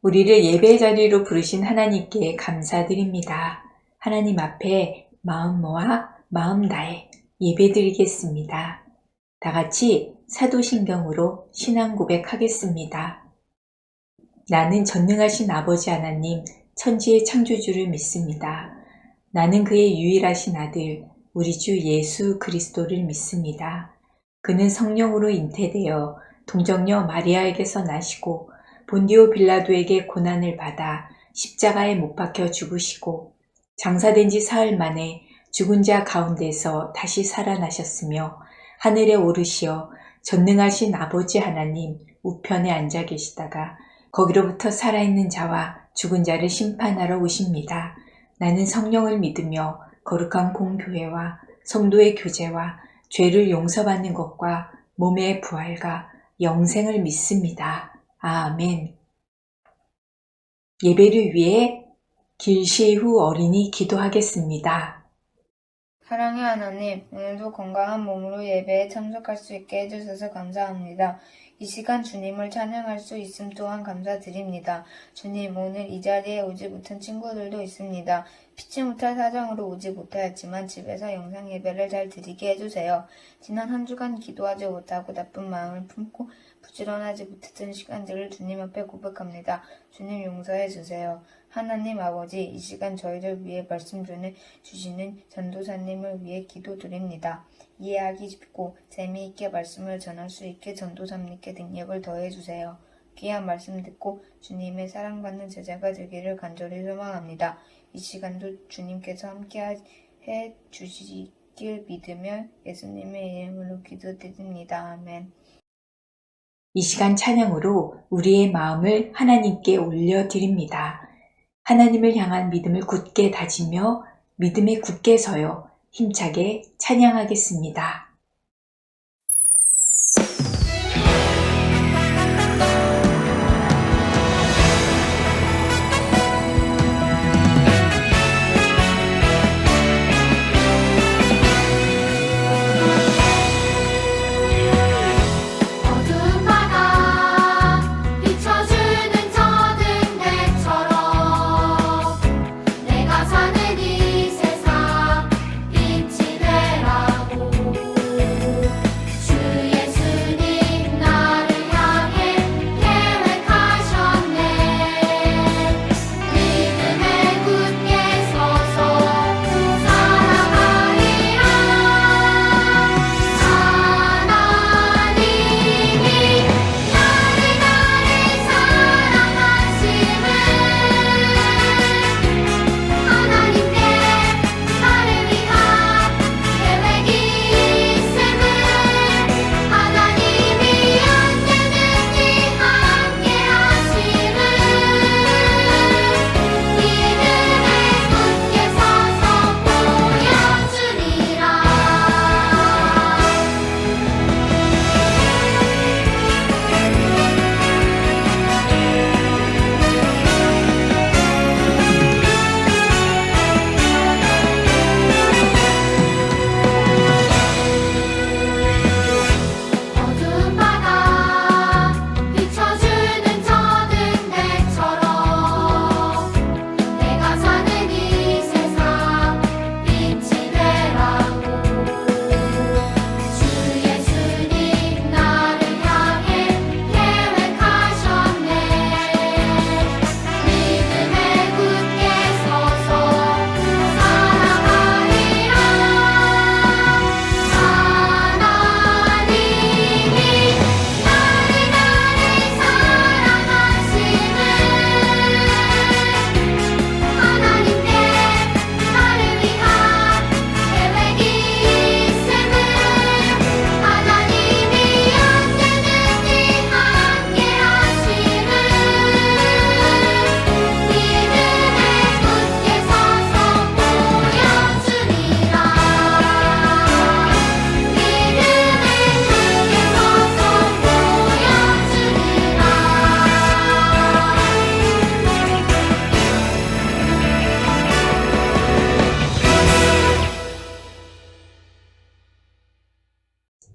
우리를 예배 자리로 부르신 하나님께 감사드립니다. 하나님 앞에 마음 모아 마음 다해 예배드리겠습니다. 다 같이 사도신경으로 신앙 고백하겠습니다. 나는 전능하신 아버지 하나님, 천지의 창조주를 믿습니다. 나는 그의 유일하신 아들, 우리 주 예수 그리스도를 믿습니다. 그는 성령으로 잉태되어 동정녀 마리아에게서 나시고 본디오 빌라도에게 고난을 받아 십자가에 못 박혀 죽으시고 장사된 지 사흘 만에 죽은 자 가운데서 다시 살아나셨으며 하늘에 오르시어 전능하신 아버지 하나님 우편에 앉아 계시다가 거기로부터 살아있는 자와 죽은 자를 심판하러 오십니다. 나는 성령을 믿으며 거룩한 공교회와 성도의 교제와 죄를 용서받는 것과 몸의 부활과 영생을 믿습니다. 아멘. 예배를 위해 길시후 어린이 기도하겠습니다. 사랑의 하나님, 오늘도 건강한 몸으로 예배에 참석할 수 있게 해주셔서 감사합니다. 이 시간 주님을 찬양할 수 있음 또한 감사드립니다. 주님, 오늘 이 자리에 오지 못한 친구들도 있습니다. 피치 못할 사정으로 오지 못하였지만 집에서 영상 예배를 잘 드리게 해주세요. 지난 한 주간 기도하지 못하고 나쁜 마음을 품고 부지런하지 못했던 시간들을 주님 앞에 고백합니다. 주님 용서해 주세요. 하나님 아버지, 이 시간 저희를 위해 말씀 주시는 전도사님을 위해 기도드립니다. 이해하기 쉽고 재미있게 말씀을 전할 수 있게 전도사님께 능력을 더해주세요. 귀한 말씀 듣고 주님의 사랑받는 제자가 되기를 간절히 소망합니다. 이 시간도 주님께서 함께 해 주시길 믿으며 예수님의 이름으로 기도드립니다. 아멘. 이 시간 찬양으로 우리의 마음을 하나님께 올려드립니다. 하나님을 향한 믿음을 굳게 다지며 믿음에 굳게 서요 힘차게 찬양하겠습니다.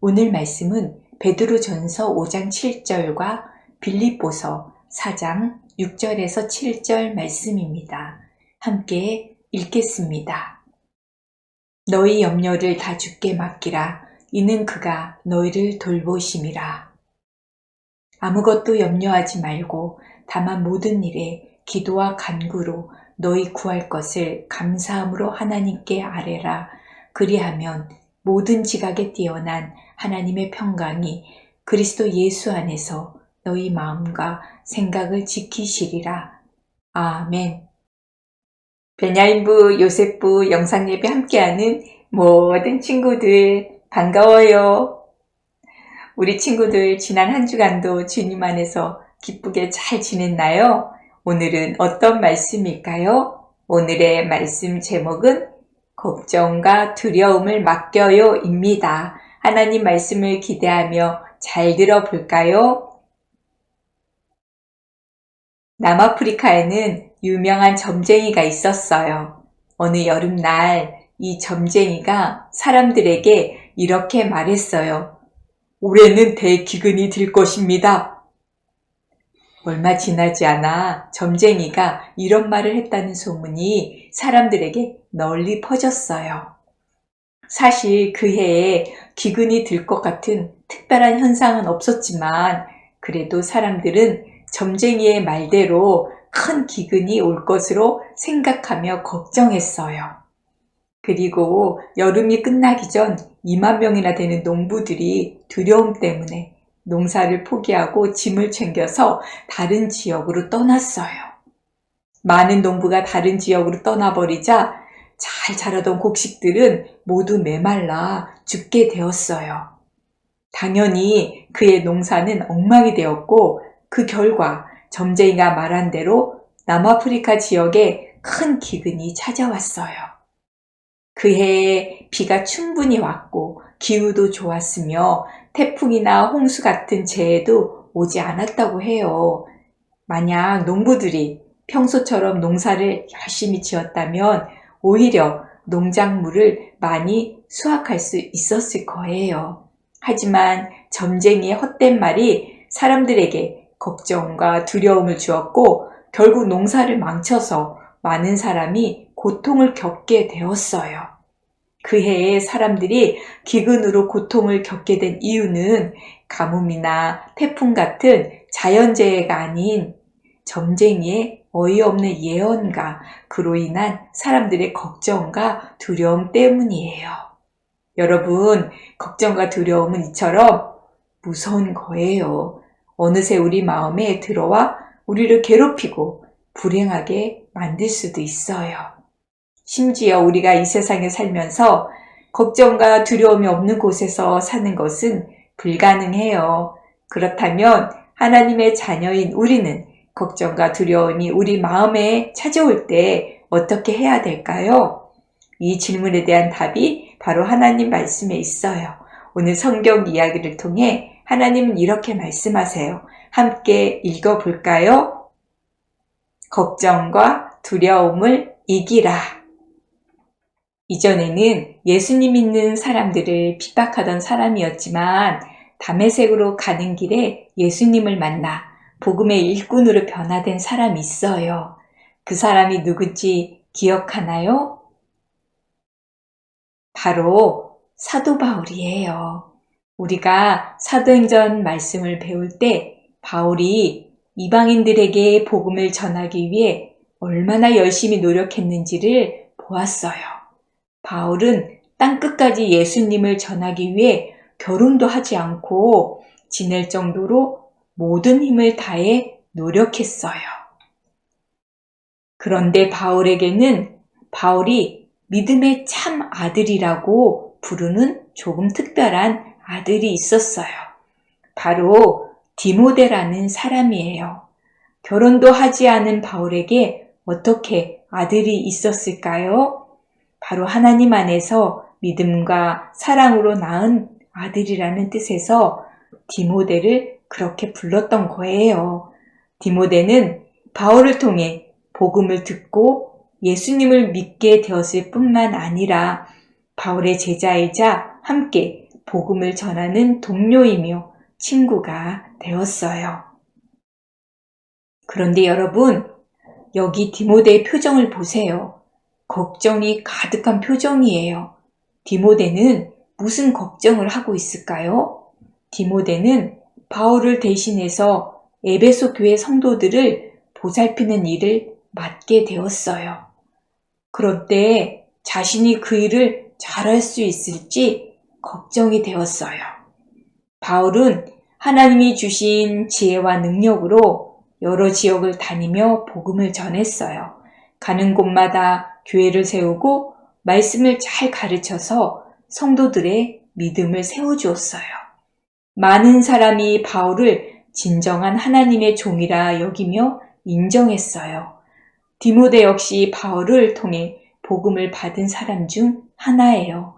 오늘 말씀은 베드로전서 5장 7절과 빌립보서 4장 6절에서 7절 말씀입니다. 함께 읽겠습니다. 너희 염려를 다 주께 맡기라. 이는 그가 너희를 돌보심이라. 아무것도 염려하지 말고 다만 모든 일에 기도와 간구로 너희 구할 것을 감사함으로 하나님께 아뢰라. 그리하면 모든 지각에 뛰어난 하나님의 평강이 그리스도 예수 안에서 너희 마음과 생각을 지키시리라. 아멘. 베냐인부 요셉부 영상예배 함께하는 모든 친구들 반가워요. 우리 친구들 지난 한 주간도 주님 안에서 기쁘게 잘 지냈나요? 오늘은 어떤 말씀일까요? 오늘의 말씀 제목은 걱정과 두려움을 맡겨요입니다. 하나님 말씀을 기대하며 잘 들어볼까요? 남아프리카에는 유명한 점쟁이가 있었어요. 어느 여름날 이 점쟁이가 사람들에게 이렇게 말했어요. 올해는 대기근이 들 것입니다. 얼마 지나지 않아 점쟁이가 이런 말을 했다는 소문이 사람들에게 널리 퍼졌어요. 사실 그 해에 기근이 들 것 같은 특별한 현상은 없었지만 그래도 사람들은 점쟁이의 말대로 큰 기근이 올 것으로 생각하며 걱정했어요. 그리고 여름이 끝나기 전 2만 명이나 되는 농부들이 두려움 때문에 농사를 포기하고 짐을 챙겨서 다른 지역으로 떠났어요. 많은 농부가 다른 지역으로 떠나버리자 잘 자라던 곡식들은 모두 메말라 죽게 되었어요. 당연히 그의 농사는 엉망이 되었고 그 결과 점쟁이가 말한 대로 남아프리카 지역에 큰 기근이 찾아왔어요. 그 해에 비가 충분히 왔고 기후도 좋았으며 태풍이나 홍수 같은 재해도 오지 않았다고 해요. 만약 농부들이 평소처럼 농사를 열심히 지었다면 오히려 농작물을 많이 수확할 수 있었을 거예요. 하지만 점쟁이의 헛된 말이 사람들에게 걱정과 두려움을 주었고 결국 농사를 망쳐서 많은 사람이 고통을 겪게 되었어요. 그 해에 사람들이 기근으로 고통을 겪게 된 이유는 가뭄이나 태풍 같은 자연재해가 아닌 점쟁이의 어이없는 예언과 그로 인한 사람들의 걱정과 두려움 때문이에요. 여러분, 걱정과 두려움은 이처럼 무서운 거예요. 어느새 우리 마음에 들어와 우리를 괴롭히고 불행하게 만들 수도 있어요. 심지어 우리가 이 세상에 살면서 걱정과 두려움이 없는 곳에서 사는 것은 불가능해요. 그렇다면 하나님의 자녀인 우리는 걱정과 두려움이 우리 마음에 찾아올 때 어떻게 해야 될까요? 이 질문에 대한 답이 바로 하나님 말씀에 있어요. 오늘 성경 이야기를 통해 하나님은 이렇게 말씀하세요. 함께 읽어볼까요? 걱정과 두려움을 이기라. 이전에는 예수님 믿는 사람들을 핍박하던 사람이었지만 다메섹으로 가는 길에 예수님을 만나 복음의 일꾼으로 변화된 사람이 있어요. 그 사람이 누군지 기억하나요? 바로 사도 바울이에요. 우리가 사도행전 말씀을 배울 때 바울이 이방인들에게 복음을 전하기 위해 얼마나 열심히 노력했는지를 보았어요. 바울은 땅끝까지 예수님을 전하기 위해 결혼도 하지 않고 지낼 정도로 모든 힘을 다해 노력했어요. 그런데 바울에게는 바울이 믿음의 참 아들이라고 부르는 조금 특별한 아들이 있었어요. 바로 디모데라는 사람이에요. 결혼도 하지 않은 바울에게 어떻게 아들이 있었을까요? 바로 하나님 안에서 믿음과 사랑으로 낳은 아들이라는 뜻에서 디모데를 그렇게 불렀던 거예요. 디모데는 바울을 통해 복음을 듣고 예수님을 믿게 되었을 뿐만 아니라 바울의 제자이자 함께 복음을 전하는 동료이며 친구가 되었어요. 그런데 여러분, 여기 디모데의 표정을 보세요. 걱정이 가득한 표정이에요. 디모데는 무슨 걱정을 하고 있을까요? 디모데는 바울을 대신해서 에베소 교회 성도들을 보살피는 일을 맡게 되었어요. 그런데 자신이 그 일을 잘할 수 있을지 걱정이 되었어요. 바울은 하나님이 주신 지혜와 능력으로 여러 지역을 다니며 복음을 전했어요. 가는 곳마다 교회를 세우고 말씀을 잘 가르쳐서 성도들의 믿음을 세워주었어요. 많은 사람이 바울을 진정한 하나님의 종이라 여기며 인정했어요. 디모데 역시 바울을 통해 복음을 받은 사람 중 하나예요.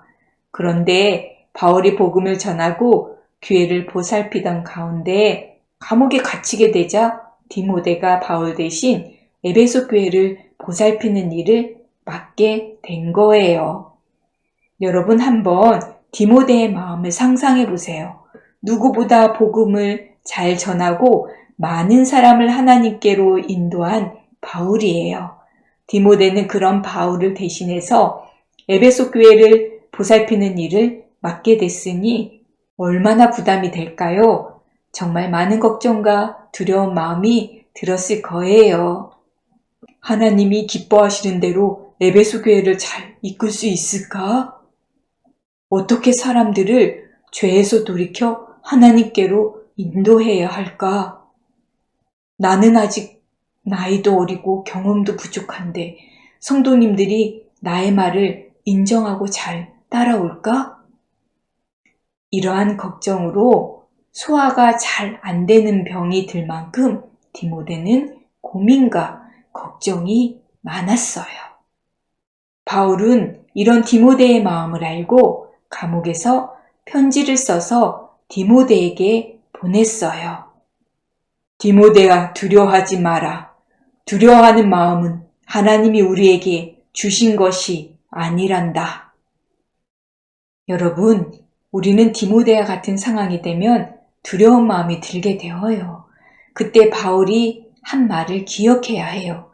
그런데 바울이 복음을 전하고 교회를 보살피던 가운데 감옥에 갇히게 되자 디모데가 바울 대신 에베소 교회를 보살피는 일을 맡게 된 거예요. 여러분 한번 디모데의 마음을 상상해 보세요. 누구보다 복음을 잘 전하고 많은 사람을 하나님께로 인도한 바울이에요. 디모데는 그런 바울을 대신해서 에베소 교회를 보살피는 일을 맡게 됐으니 얼마나 부담이 될까요? 정말 많은 걱정과 두려운 마음이 들었을 거예요. 하나님이 기뻐하시는 대로 에베소 교회를 잘 이끌 수 있을까? 어떻게 사람들을 죄에서 돌이켜 하나님께로 인도해야 할까? 나는 아직 나이도 어리고 경험도 부족한데 성도님들이 나의 말을 인정하고 잘 따라올까? 이러한 걱정으로 소화가 잘 안 되는 병이 들 만큼 디모데는 고민과 걱정이 많았어요. 바울은 이런 디모데의 마음을 알고 감옥에서 편지를 써서 디모데에게 보냈어요. 디모데야, 두려워하지 마라. 두려워하는 마음은 하나님이 우리에게 주신 것이 아니란다. 여러분, 우리는 디모데와 같은 상황이 되면 두려운 마음이 들게 되어요. 그때 바울이 한 말을 기억해야 해요.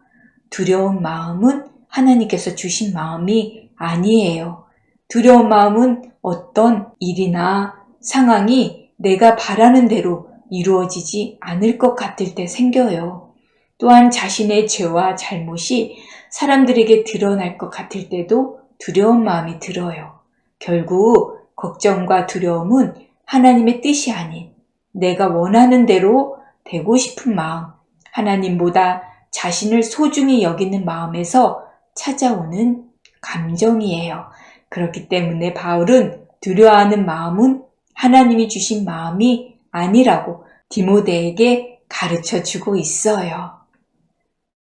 두려운 마음은 하나님께서 주신 마음이 아니에요. 두려운 마음은 어떤 일이나 상황이 내가 바라는 대로 이루어지지 않을 것 같을 때 생겨요. 또한 자신의 죄와 잘못이 사람들에게 드러날 것 같을 때도 두려운 마음이 들어요. 결국 걱정과 두려움은 하나님의 뜻이 아닌 내가 원하는 대로 되고 싶은 마음, 하나님보다 자신을 소중히 여기는 마음에서 찾아오는 감정이에요. 그렇기 때문에 바울은 두려워하는 마음은 하나님이 주신 마음이 아니라고 디모데에게 가르쳐 주고 있어요.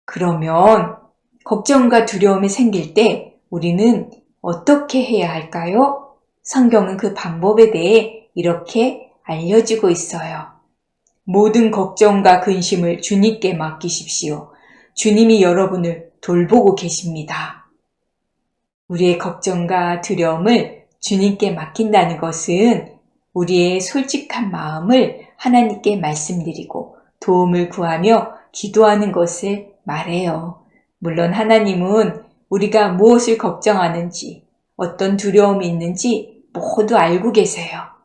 그러면 걱정과 두려움이 생길 때 우리는 어떻게 해야 할까요? 성경은 그 방법에 대해 이렇게 알려주고 있어요. 모든 걱정과 근심을 주님께 맡기십시오. 주님이 여러분을 돌보고 계십니다. 우리의 걱정과 두려움을 주님께 맡긴다는 것은 우리의 솔직한 마음을 하나님께 말씀드리고 도움을 구하며 기도하는 것을 말해요. 물론 하나님은 우리가 무엇을 걱정하는지, 어떤 두려움이 있는지 모두 알고 계세요.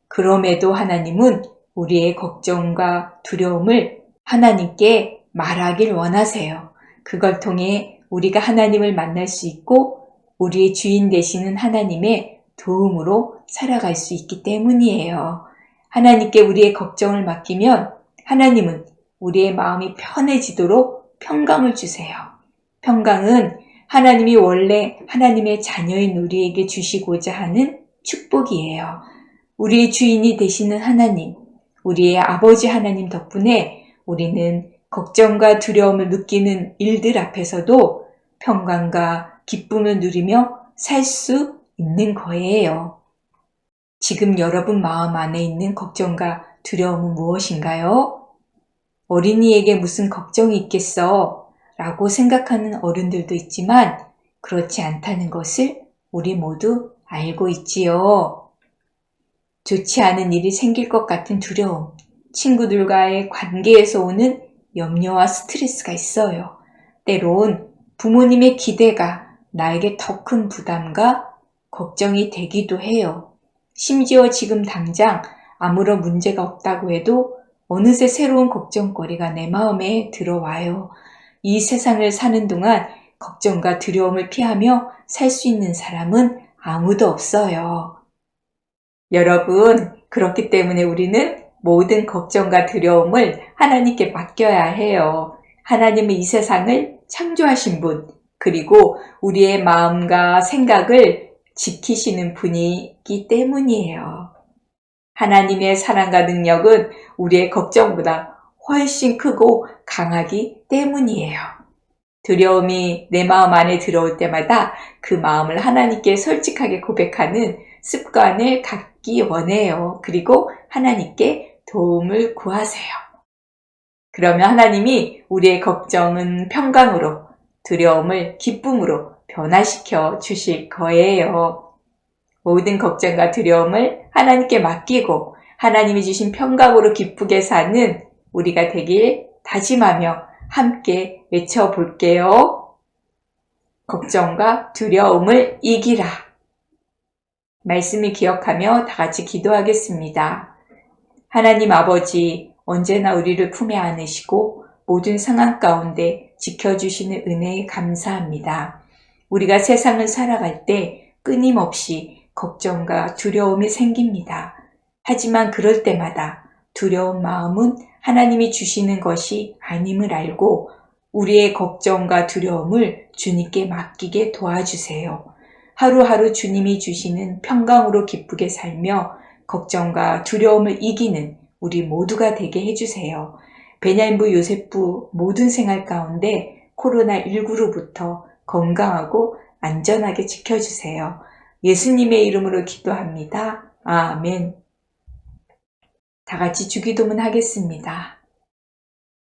그럼에도 하나님은 우리의 걱정과 두려움을 하나님께 말하길 원하세요. 그걸 통해 우리가 하나님을 만날 수 있고 우리의 주인 되시는 하나님의 도움으로 살아갈 수 있기 때문이에요. 하나님께 우리의 걱정을 맡기면 하나님은 우리의 마음이 편해지도록 평강을 주세요. 평강은 하나님이 원래 하나님의 자녀인 우리에게 주시고자 하는 축복이에요. 우리의 주인이 되시는 하나님, 우리의 아버지 하나님 덕분에 우리는 걱정과 두려움을 느끼는 일들 앞에서도 평강과 기쁨을 누리며 살 수 있는 거예요. 지금 여러분 마음 안에 있는 걱정과 두려움은 무엇인가요? 어린이에게 무슨 걱정이 있겠어? 라고 생각하는 어른들도 있지만 그렇지 않다는 것을 우리 모두 알고 있지요. 좋지 않은 일이 생길 것 같은 두려움, 친구들과의 관계에서 오는 염려와 스트레스가 있어요. 때론 부모님의 기대가 나에게 더 큰 부담과 걱정이 되기도 해요. 심지어 지금 당장 아무런 문제가 없다고 해도 어느새 새로운 걱정거리가 내 마음에 들어와요. 이 세상을 사는 동안 걱정과 두려움을 피하며 살 수 있는 사람은 아무도 없어요. 여러분, 그렇기 때문에 우리는 모든 걱정과 두려움을 하나님께 맡겨야 해요. 하나님은 이 세상을 창조하신 분, 그리고 우리의 마음과 생각을 지키시는 분이기 때문이에요. 하나님의 사랑과 능력은 우리의 걱정보다 훨씬 크고 강하기 때문이에요. 두려움이 내 마음 안에 들어올 때마다 그 마음을 하나님께 솔직하게 고백하는 습관을 갖기 원해요. 그리고 하나님께 도움을 구하세요. 그러면 하나님이 우리의 걱정은 평강으로, 두려움을 기쁨으로 변화시켜 주실 거예요. 모든 걱정과 두려움을 하나님께 맡기고 하나님이 주신 평강으로 기쁘게 사는 우리가 되길 다짐하며 함께 외쳐볼게요. 걱정과 두려움을 이기라. 말씀을 기억하며 다 같이 기도하겠습니다. 하나님 아버지, 언제나 우리를 품에 안으시고 모든 상황 가운데 지켜주시는 은혜에 감사합니다. 우리가 세상을 살아갈 때 끊임없이 걱정과 두려움이 생깁니다. 하지만 그럴 때마다 두려운 마음은 하나님이 주시는 것이 아님을 알고 우리의 걱정과 두려움을 주님께 맡기게 도와주세요. 하루하루 주님이 주시는 평강으로 기쁘게 살며 걱정과 두려움을 이기는 우리 모두가 되게 해주세요. 베냐민부 요셉부 모든 생활 가운데 코로나19로부터 건강하고 안전하게 지켜주세요. 예수님의 이름으로 기도합니다. 아멘. 다 같이 주기도문 하겠습니다.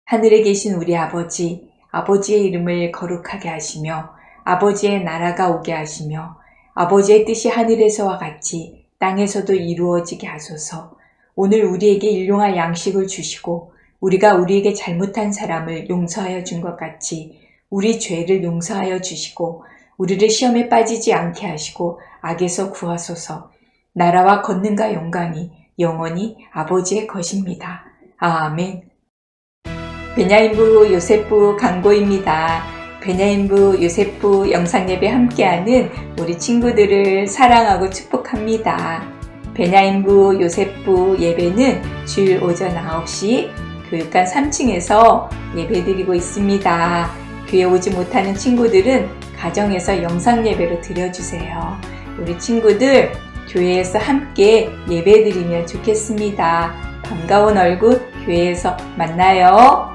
하늘에 계신 우리 아버지, 아버지의 이름을 거룩하게 하시며 아버지의 나라가 오게 하시며 아버지의 뜻이 하늘에서와 같이 땅에서도 이루어지게 하소서. 오늘 우리에게 일용할 양식을 주시고 우리가 우리에게 잘못한 사람을 용서하여 준 것 같이 우리 죄를 용서하여 주시고 우리를 시험에 빠지지 않게 하시고 악에서 구하소서. 나라와 권능과 영광이 영원히 아버지의 것입니다. 아멘. 베냐민부 요셉부 강고입니다. 베냐민부 요셉부 영상예배 함께하는 우리 친구들을 사랑하고 축복합니다. 베냐민부 요셉부 예배는 주일 오전 9시 교육관 3층에서 예배드리고 있습니다. 교회 오지 못하는 친구들은 가정에서 영상예배로 드려주세요. 우리 친구들 교회에서 함께 예배드리면 좋겠습니다. 반가운 얼굴 교회에서 만나요.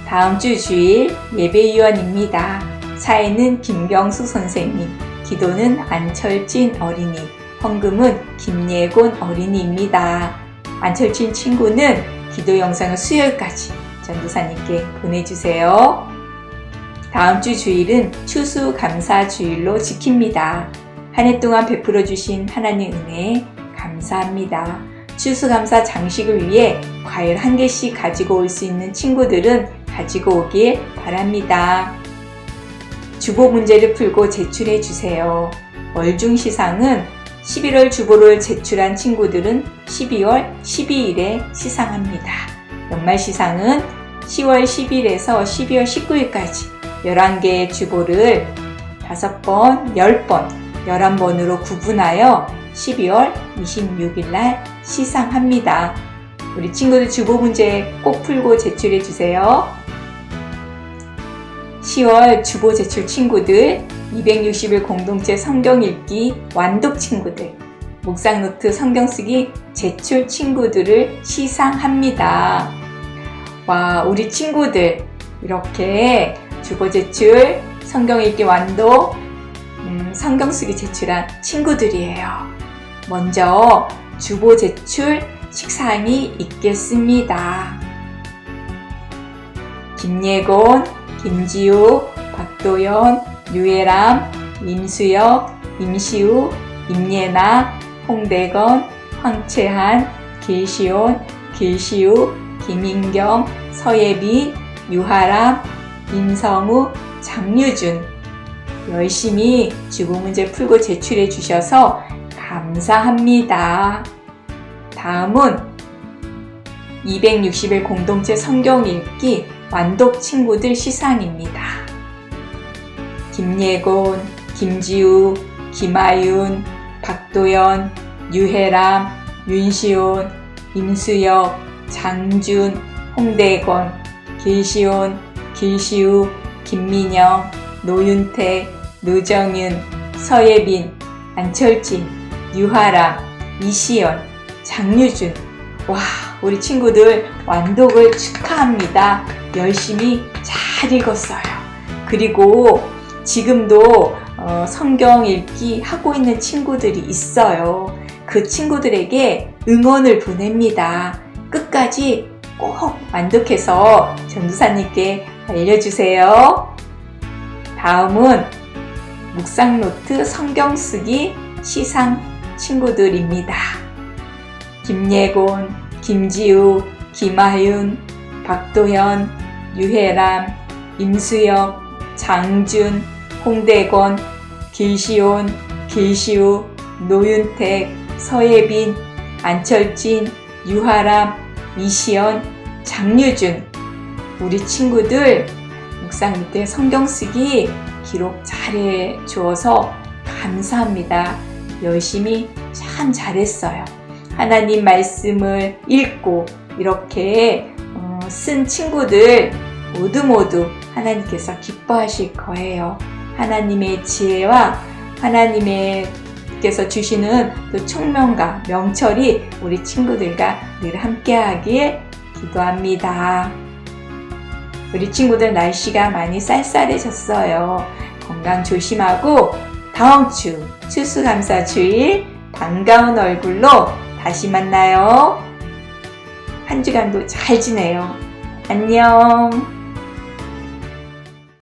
다음 주 주일 예배위원입니다. 사회는 김경수 선생님, 기도는 안철진 어린이, 헌금은 김예곤 어린이입니다. 안철진 친구는 기도 영상을 수요일까지 전도사님께 보내주세요. 다음 주 주일은 추수감사 주일로 지킵니다. 한 해 동안 베풀어 주신 하나님 은혜에 감사합니다. 추수감사 장식을 위해 과일 1개씩 가지고 올 수 있는 친구들은 가지고 오길 바랍니다. 주보 문제를 풀고 제출해 주세요. 월중 시상은 11월 주보를 제출한 친구들은 12월 12일에 시상합니다. 연말 시상은 10월 10일에서 12월 19일까지 11개의 주보를 5번, 10번, 11번으로 구분하여 12월 26일 날 시상합니다. 우리 친구들 주보 문제 꼭 풀고 제출해 주세요. 10월 주보 제출 친구들, 260일 공동체 성경 읽기 완독 친구들, 묵상 노트 성경 쓰기 제출 친구들을 시상합니다. 와, 우리 친구들 이렇게 주보 제출, 성경 읽기 완독, 성경 쓰기 제출한 친구들이에요. 먼저 주보 제출 식사항이 있겠습니다. 김예곤, 김지우, 박도연, 유혜람, 임수혁, 임시우, 임예나, 홍대건, 황채한, 길시온, 길시우, 김인경, 서예빈, 유하람, 임성우, 장유준 열심히 주부 문제 풀고 제출해 주셔서 감사합니다. 다음은 260일 공동체 성경 읽기 완독 친구들 시상입니다. 김예곤, 김지우, 김아윤, 박도연, 유혜람, 윤시온, 임수혁, 장준, 홍대건, 길시온, 길시우, 김민영, 노윤태, 노정윤, 서예빈, 안철진, 유하람, 이시연, 장유준. 와, 우리 친구들 완독을 축하합니다. 열심히 잘 읽었어요. 그리고 지금도 성경 읽기 하고 있는 친구들이 있어요. 그 친구들에게 응원을 보냅니다. 끝까지 꼭 완독해서 전도사님께 알려주세요. 다음은 묵상노트 성경 쓰기 시상 친구들입니다. 김예곤, 김지우, 김아윤, 박도현, 유혜람, 임수혁, 장준, 홍대건, 길시온, 길시우, 노윤택, 서예빈, 안철진, 유하람, 이시연, 장유준. 우리 친구들 묵상노트에 성경 쓰기 기록 잘해 주어서 감사합니다. 열심히 참 잘했어요. 하나님 말씀을 읽고 이렇게 쓴 친구들 모두 하나님께서 기뻐하실 거예요. 하나님의 지혜와 하나님께서 주시는 또 총명과 명철이 우리 친구들과 늘 함께하길 기도합니다. 우리 친구들 날씨가 많이 쌀쌀해졌어요. 건강 조심하고 다음 주 추수감사 주일 반가운 얼굴로 다시 만나요. 한 주간도 잘 지내요. 안녕.